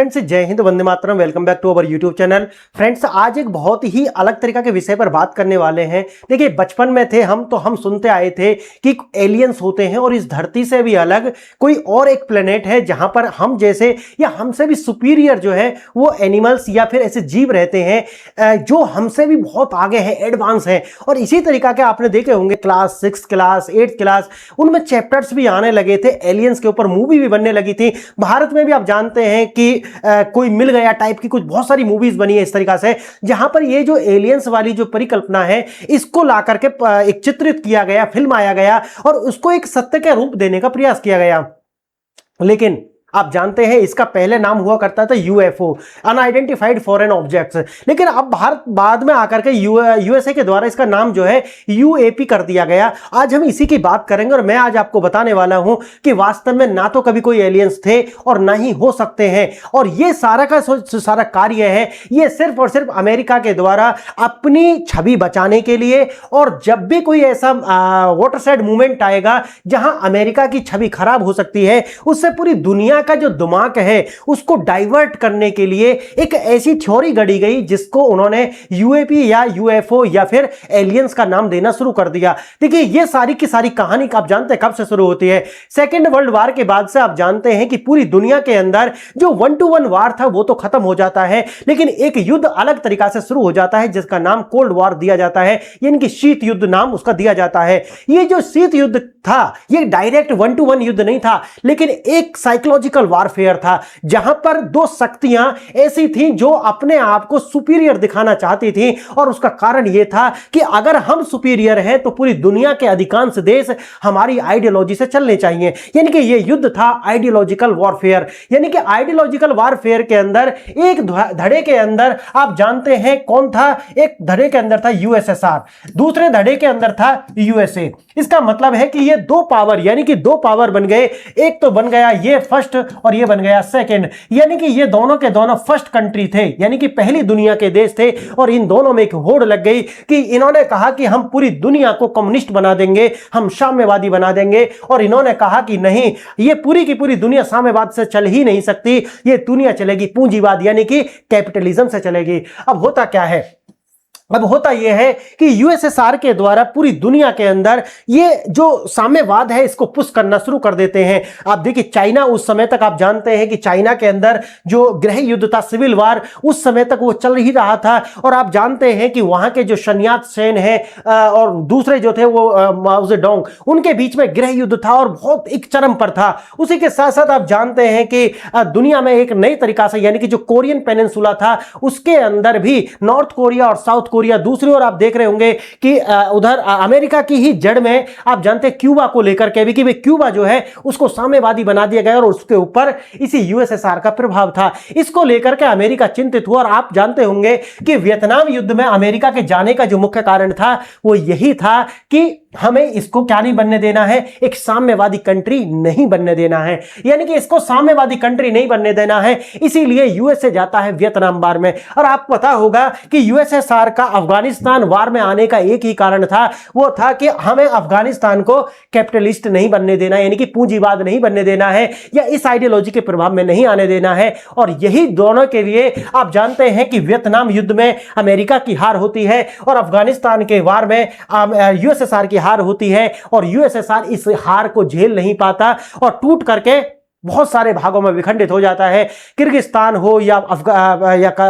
Friends, जय हिंद, वंदे मातरम। Welcome back to our YouTube channel. Friends, आज एक बहुत ही अलग तरीका के विषय पर बात करने वाले हैं। देखिए, बचपन में थे हम सुनते आए थे कि एलियंस होते हैं और इस धरती से भी अलग कोई और एक प्लेनेट है जहां पर हम जैसे या हमसे भी सुपीरियर जो है वो एनिमल्स या फिर ऐसे जीव रहते हैं जो हमसे भी बहुत आगे हैं, एडवांस हैं। और इसी तरीका के आपने देखे होंगे क्लास 6 क्लास 8 क्लास उनमें चैप्टर्स भी आने लगे थे, एलियंस के ऊपर मूवी भी बनने लगी थी। भारत में भी आप जानते हैं कि कोई मिल गया टाइप की कुछ बहुत सारी मूवीज बनी है इस तरीका से, जहां पर ये जो एलियंस वाली जो परिकल्पना है इसको ला करके एक चित्रित किया गया, फिल्म आया गया और उसको एक सत्य के रूप देने का प्रयास किया गया। लेकिन आप जानते हैं इसका पहले नाम हुआ करता था यूएफओ, अनआइडेंटिफाइड फॉरेन ऑब्जेक्ट्स। लेकिन अब भारत बाद में आकर के यूएसए के द्वारा इसका नाम जो है यूएपी कर दिया गया। आज हम इसी की बात करेंगे और मैं आज आपको बताने वाला हूं कि वास्तव में ना तो कभी कोई एलियंस थे और ना ही हो सकते हैं। और ये सारा का सारा कार्य है ये सिर्फ और सिर्फ अमेरिका के द्वारा अपनी छवि बचाने के लिए। और जब भी कोई ऐसा वाटरसाइड मूवमेंट आएगा जहां अमेरिका की छवि खराब हो सकती है, उससे पूरी दुनिया का जो दिमाग है उसको डाइवर्ट करने के लिए एक ऐसी थ्योरी गढ़ी गई जिसको उन्होंने यूएपी या यूएफओ या फिर एलियंस का नाम देना शुरू कर दिया। देखिए, ये सारी की सारी कहानी आप जानते हैं कब से शुरू होती है। सेकेंड वर्ल्ड वॉर के बाद से आप जानते हैं कि पूरी दुनिया के अंदर जो 1-to-1 वार था वो तो खत्म हो जाता है, लेकिन एक युद्ध अलग तरीका से शुरू हो जाता है जिसका नाम कोल्ड वॉर दिया जाता है, यानी कि शीत युद्ध नाम उसका दिया जाता है। ये जो शीत युद्ध था ये डायरेक्ट 1-to-1 युद्ध नहीं था, लेकिन एक साइकोलॉजिकल वारफेयर था जहां पर दो शक्तियां ऐसी थीं जो अपने आप को सुपीरियर दिखाना चाहती थीं। और उसका कारण यह था कि अगर हम सुपीरियर हैं तो पूरी दुनिया के अधिकांश देश हमारी आइडियोलॉजी से चलने चाहिए। यानी कि यह युद्ध था आइडियोलॉजिकल वॉरफेयर। यानी कि आइडियोलॉजिकल वॉरफेयर के अंदर एक धड़े के अंदर आप जानते हैं कौन था। एक धड़े के अंदर था यूएसएसआर, दूसरे धड़े के अंदर था यूएसए। इसका मतलब है कि ये दो पावर यानी कि दो पावर बन गए। एक तो बन गया ये फर्स्ट और ये बन गया सेकंड, यानी कि ये दोनों के दोनों फर्स्ट कंट्री थे, यानी कि पहली दुनिया के देश थे। और इन दोनों में एक होड़ लग गई कि इन्होंने कहा कि हम पूरी दुनिया को कम्युनिस्ट बना देंगे, हम साम्यवादी बना देंगे। और इन्होंने कहा कि नहीं, ये पूरी की पूरी दुनिया साम्यवाद से चल ही नहीं सकती, ये दुनिया चलेगी पूंजीवाद यानी कि कैपिटलिज्म से चलेगी। अब होता क्या है, अब होता यह है कि यूएसएसआर के द्वारा पूरी दुनिया के अंदर ये जो साम्यवाद है इसको पुश करना शुरू कर देते हैं। आप देखिए, चाइना उस समय तक आप जानते हैं कि चाइना के अंदर जो गृह युद्ध था, सिविल वार, उस समय तक वो चल ही रहा था। और आप जानते हैं कि वहां के जो शन्यात सेन है और दूसरे जो थे वो माओ जेडोंग, उनके बीच में गृह युद्ध था और बहुत एक चरम पर था। उसी के साथ साथ आप जानते हैं कि दुनिया में एक नई तरीका से यानी कि जो कोरियन पेनिनसुला था उसके अंदर भी नॉर्थ कोरिया और साउथ कोरिया। दूसरी ओर आप देख रहे होंगे कि उधर अमेरिका की ही जड़ में आप जानते हैं क्यूबा को लेकर के भी कि क्यूबा जो है उसको साम्यवादी बना दिया गया और उसके ऊपर इसी यूएसएसआर का प्रभाव था। इसको लेकर के अमेरिका चिंतित हुआ। और आप जानते होंगे कि वियतनाम युद्ध में अमेरिका के जाने का जो मुख्य कारण था वो यही था कि हमें इसको क्या नहीं बनने देना है, एक साम्यवादी कंट्री नहीं बनने देना है, यानी कि इसको साम्यवादी कंट्री नहीं बनने देना है। इसीलिए यूएसए जाता है वियतनाम वार में। और आपको पता होगा कि यूएसएसआर का अफगानिस्तान वार में आने का एक ही कारण था, वो था कि हमें अफगानिस्तान को कैपिटलिस्ट नहीं बनने देना, यानी कि पूंजीवाद नहीं बनने देना है या इस आइडियोलॉजी के प्रभाव में नहीं आने देना है। और यही दोनों के लिए आप जानते हैं कि वियतनाम युद्ध में अमेरिका की हार होती है और अफगानिस्तान के वार में यूएसएसआर की हार होती है। और यूएसएसआर इस हार को झेल नहीं पाता और टूट करके बहुत सारे भागों में विखंडित हो जाता है। किर्गिस्तान हो या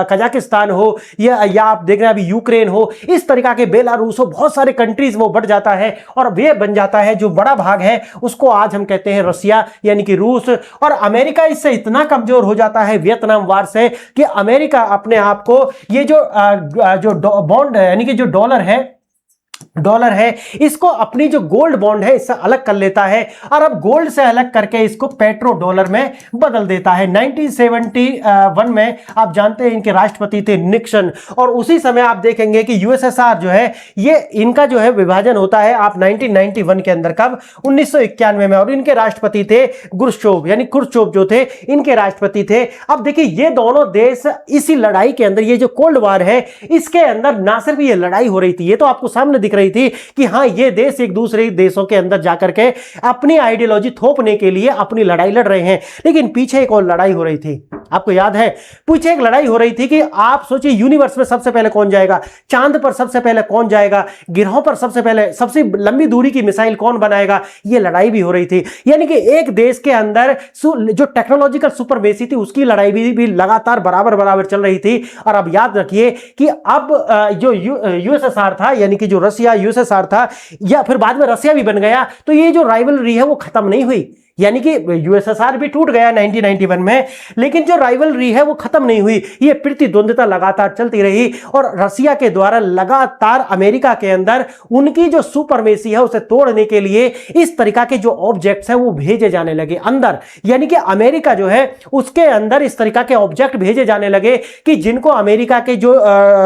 कजाकिस्तान हो या आप देख रहे हैं अभी यूक्रेन हो, इस तरीका के बेलारूस हो, बहुत सारे कंट्रीज वो बढ़ जाता है और वे बन जाता है जो बड़ा भाग है उसको आज हम कहते हैं रसिया यानी कि रूस। और अमेरिका इससे इतना कमजोर हो जाता है वियतनाम वार से कि अमेरिका अपने आप को ये जो बॉन्ड यानी कि जो डॉलर है इसको अपनी जो गोल्ड बॉन्ड है इससे अलग कर लेता है और अब गोल्ड से अलग करके इसको पेट्रो डॉलर में बदल देता है। 1971 में आप जानते हैं इनके राष्ट्रपति थे निक्सन। और उसी समय आप देखेंगे कि यूएसएसआर जो है ये इनका जो है विभाजन होता है आप 1991 के अंदर, कब 1991 में। और इनके राष्ट्रपति थे गुर्शचोव यानी खुर्शचोव जो थे इनके राष्ट्रपति थे। अब देखिए, ये दोनों देश इसी लड़ाई के अंदर, ये जो कोल्ड वार है इसके अंदर ना सिर्फ ये लड़ाई हो रही थी, ये तो आपको सामने दिख रही थी कि हाँ ये देश एक दूसरे देशों के अंदर जाकर के अपनी आइडियोलॉजी थोपने के लिए अपनी लड़ाई लड़ रहे हैं। लेकिन पीछे एक और लड़ाई हो रही थी, आपको याद है, पीछे एक लड़ाई हो रही थी कि आप सोचिए यूनिवर्स में सबसे पहले कौन जाएगा, चांद पर सबसे पहले कौन जाएगा, ग्रहों पर सबसे पहले सबसे लंबी दूरी की मिसाइल कौन बनाएगा, ये लड़ाई भी हो रही थी। यानी कि एक देश के अंदर जो टेक्नोलॉजिकल सुपरमेसी थी उसकी लड़ाई भी लगातार बराबर चल रही थी। और अब याद रखिए कि अब जो यूएसएसआर था, यानी कि जो रशिया यूएसएसआर था या फिर बाद में रशिया भी बन गया, तो ये जो राइवलरी है वो खत्म नहीं हुई। यानी कि यूएसएसआर भी टूट गया 1991 में, लेकिन जो राइवलरी है वो खत्म नहीं हुई, ये प्रतिद्वंद्विता लगातार चलती रही। और रशिया के द्वारा लगातार अमेरिका के अंदर उनकी जो सुपरमेसी है उसे तोड़ने के लिए इस तरीका के जो ऑब्जेक्ट्स हैं वो भेजे जाने लगे अंदर। यानी कि अमेरिका जो है उसके अंदर इस तरीका के ऑब्जेक्ट भेजे जाने लगे कि जिनको अमेरिका के जो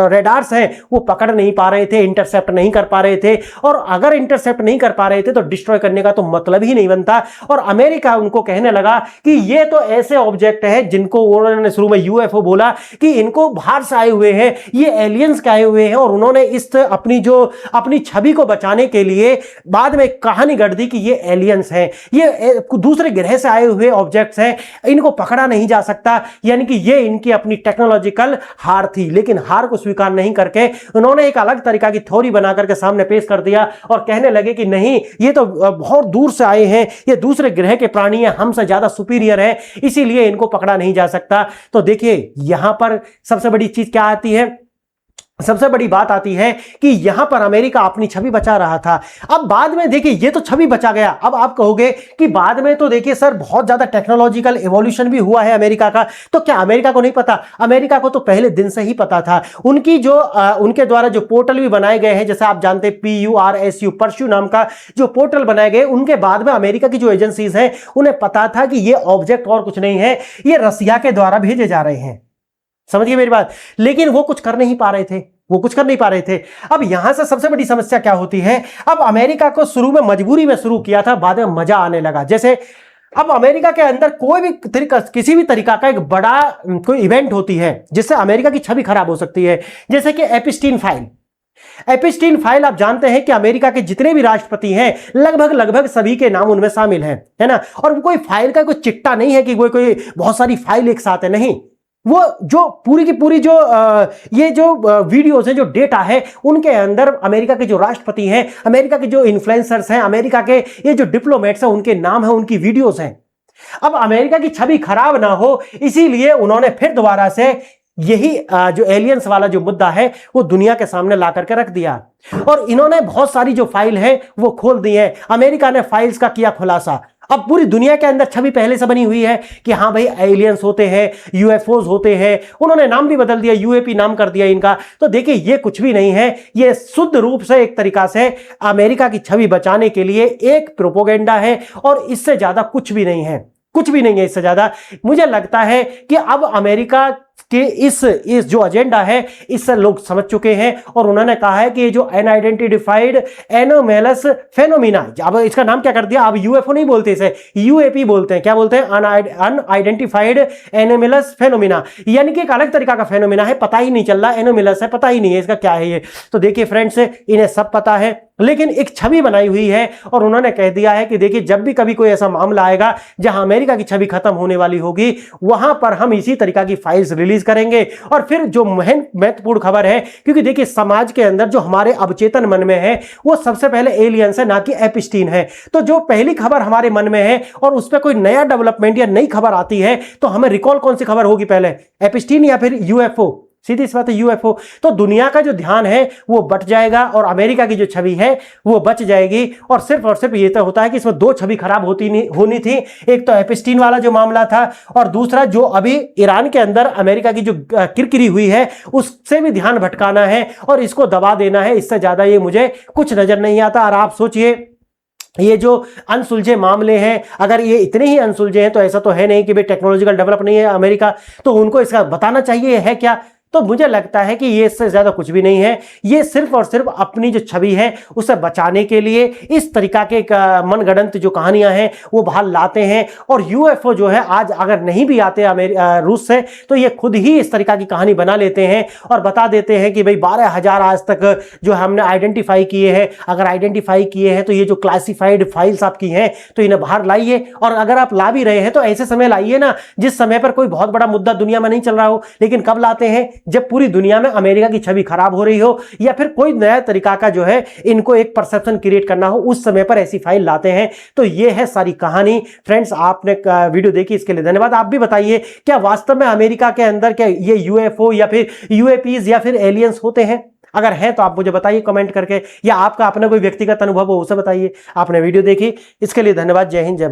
रेडार्स हैं वो पकड़ नहीं पा रहे थे, इंटरसेप्ट नहीं कर पा रहे थे। और अगर इंटरसेप्ट नहीं कर पा रहे थे तो डिस्ट्रॉय करने का तो मतलब ही नहीं बनता। और अमेरिका उनको कहने लगा कि ये तो ऐसे ऑब्जेक्ट है जिनको उन्होंने शुरू में यूएफओ बोला कि इनको बाहर से आए हुए हैं, ये एलियंस के आए हुए हैं। और उन्होंने इस अपनी छवि को बचाने के लिए बाद में कहानी गढ़ दी कि ये एलियंस हैं, ये दूसरे ग्रह से आए हुए ऑब्जेक्ट्स हैं, इनको पकड़ा नहीं जा सकता। यानी कि ये इनकी अपनी टेक्नोलॉजिकल हार थी। लेकिन हार को स्वीकार नहीं करके उन्होंने एक अलग तरीका की थ्योरी बना करके सामने पेश कर दिया और कहने लगे कि नहीं, ये तो बहुत दूर से आए हैं, ये दूसरे ग्रह के प्राणी है, हमसे ज्यादा सुपीरियर है, इसीलिए इनको पकड़ा नहीं जा सकता। तो देखिए यहां पर सबसे बड़ी चीज क्या आती है, सबसे बड़ी बात आती है कि यहां पर अमेरिका अपनी छवि बचा रहा था। अब बाद में देखिए ये तो छवि बचा गया, अब आप कहोगे कि बाद में तो देखिए सर बहुत ज्यादा टेक्नोलॉजिकल एवोल्यूशन भी हुआ है अमेरिका का, तो क्या अमेरिका को नहीं पता? अमेरिका को तो पहले दिन से ही पता था। उनकी जो उनके द्वारा जो पोर्टल भी बनाए गए हैं, जैसे आप जानते हैं PURSU परशु नाम का जो पोर्टल बनाए गए, उनके बाद में अमेरिका की जो एजेंसीज हैं उन्हें पता था कि ये ऑब्जेक्ट और कुछ नहीं है, ये रसिया के द्वारा भेजे जा रहे हैं। समझिए मेरी बात। लेकिन वो कुछ कर नहीं पा रहे थे, अब यहां से सबसे बड़ी समस्या क्या होती है, अब अमेरिका को शुरू में मजबूरी में शुरू किया था, बाद में मजा आने लगा। जैसे अब अमेरिका के अंदर कोई भी तरीका, किसी भी तरीका का एक बड़ा कोई इवेंट होती है जिससे अमेरिका की छवि खराब हो सकती है, जैसे कि एपिस्टीन फाइल आप जानते हैं कि अमेरिका के जितने भी राष्ट्रपति हैं लगभग सभी के नाम उनमें शामिल हैं, है ना। और कोई फाइल का कोई चिट्टा नहीं है कि कोई बहुत सारी फाइल एक साथ है, नहीं। वो जो पूरी की पूरी जो ये जो वीडियोस है, जो डेटा है, उनके अंदर अमेरिका के जो राष्ट्रपति हैं, अमेरिका के जो इन्फ्लुएंसर्स हैं, अमेरिका के ये जो डिप्लोमेट्स हैं, उनके नाम है, उनकी वीडियोस हैं। अब अमेरिका की छवि खराब ना हो, इसीलिए उन्होंने फिर दोबारा से यही जो एलियंस वाला जो मुद्दा है वो दुनिया के सामने ला करके रख दिया। और इन्होंने बहुत सारी जो फाइल है वो खोल दी है। अमेरिका ने फाइल्स का किया खुलासा। अब पूरी दुनिया के अंदर छवि पहले से बनी हुई है कि हाँ भाई एलियंस होते हैं, यूएफओज होते हैं। उन्होंने नाम भी बदल दिया, यूएपी नाम कर दिया इनका। तो देखिए ये कुछ भी नहीं है, ये शुद्ध रूप से एक तरीका से अमेरिका की छवि बचाने के लिए एक प्रोपोगेंडा है, और इससे ज्यादा कुछ भी नहीं है, इससे ज्यादा। मुझे लगता है कि अब अमेरिका कि इस जो एजेंडा है इससे लोग समझ चुके हैं, और उन्होंने कहा है कि ये जो अनआइडेंटिफाइड एनोमेलस फेनोमिना, अब इसका नाम क्या कर दिया, अब यूएफओ नहीं बोलते, इसे यूएपी बोलते हैं। क्या बोलते हैं? अनआइडेंटिफाइड एनोमेलस फेनोमिना, यानी कि एक अलग तरीका का फेनोमिना है, पता ही नहीं चल रहा, एनोमेलस है, पता ही नहीं है इसका क्या है ये। तो देखिए फ्रेंड्स, इन्हें सब पता है, लेकिन एक छवि बनाई हुई है, और उन्होंने कह दिया है कि देखिए जब भी कभी कोई ऐसा मामला आएगा जहां अमेरिका की छवि खत्म होने वाली होगी, वहां पर हम इसी तरीका की फाइल्स रिलीज करेंगे। और फिर जो महत्वपूर्ण खबर है, क्योंकि देखिए समाज के अंदर जो हमारे अवचेतन मन में है वो सबसे पहले एलियंस है, ना कि एपिस्टीन है। तो जो पहली खबर हमारे मन में है और उस पर कोई नया डेवलपमेंट या नई खबर आती है, तो हमें रिकॉल कौन सी खबर होगी पहले, एपिस्टीन या फिर यूएफओ? सीधी सी बात है, यूएफओ। तो दुनिया का जो ध्यान है वो बट जाएगा, और अमेरिका की जो छवि है वो बच जाएगी। और सिर्फ ये तो होता है कि इसमें दो छवि खराब होनी थी, एक तो एपिस्टीन वाला जो मामला था, और दूसरा जो अभी ईरान के अंदर अमेरिका की जो किरकिरी हुई है उससे भी ध्यान भटकाना है और इसको दबा देना है। इससे ज्यादा ये मुझे कुछ नजर नहीं आता। और आप सोचिए, ये जो अनसुलझे मामले हैं, अगर ये इतने ही अनसुलझे हैं तो ऐसा तो है नहीं कि भाई टेक्नोलॉजिकल डेवलप नहीं है अमेरिका, तो उनको इसका बताना चाहिए है क्या तो मुझे लगता है कि ये इससे ज्यादा कुछ भी नहीं है। ये सिर्फ और सिर्फ अपनी जो छवि है उसे बचाने के लिए इस तरीका के मनगढ़ंत जो कहानियां हैं वो बाहर लाते हैं। और यूएफओ जो है आज अगर नहीं भी आते रूस से, तो ये खुद ही इस तरीका की कहानी बना लेते हैं और बता देते हैं कि भाई 12,000 आज तक जो हमने आइडेंटिफाई किए हैं, अगर आइडेंटिफाई किए हैं तो ये जो क्लासिफाइड फाइल्स आपकी हैं तो इन्हें बाहर लाइए। और अगर आप ला भी रहे हैं तो ऐसे समय लाइए ना जिस समय पर कोई बहुत बड़ा मुद्दा दुनिया में नहीं चल रहा हो। लेकिन कब लाते हैं? जब पूरी दुनिया में अमेरिका की छवि खराब हो रही हो या फिर कोई नया तरीका का जो है इनको एक परसेप्शन क्रिएट करना हो, उस समय पर ऐसी फाइल लाते हैं। तो ये है सारी कहानी। फ्रेंड्स, आपने वीडियो देखी इसके लिए धन्यवाद। आप भी बताइए क्या वास्तव में अमेरिका के अंदर क्या ये यूएफओ या फिर यूएपीज या फिर एलियंस होते हैं? अगर हैं तो आप मुझे बताइए कमेंट करके, या आपका अपना कोई व्यक्तिगत अनुभव हो उसे बताइए। आपने वीडियो देखी इसके लिए धन्यवाद। जय हिंद, जय भारत।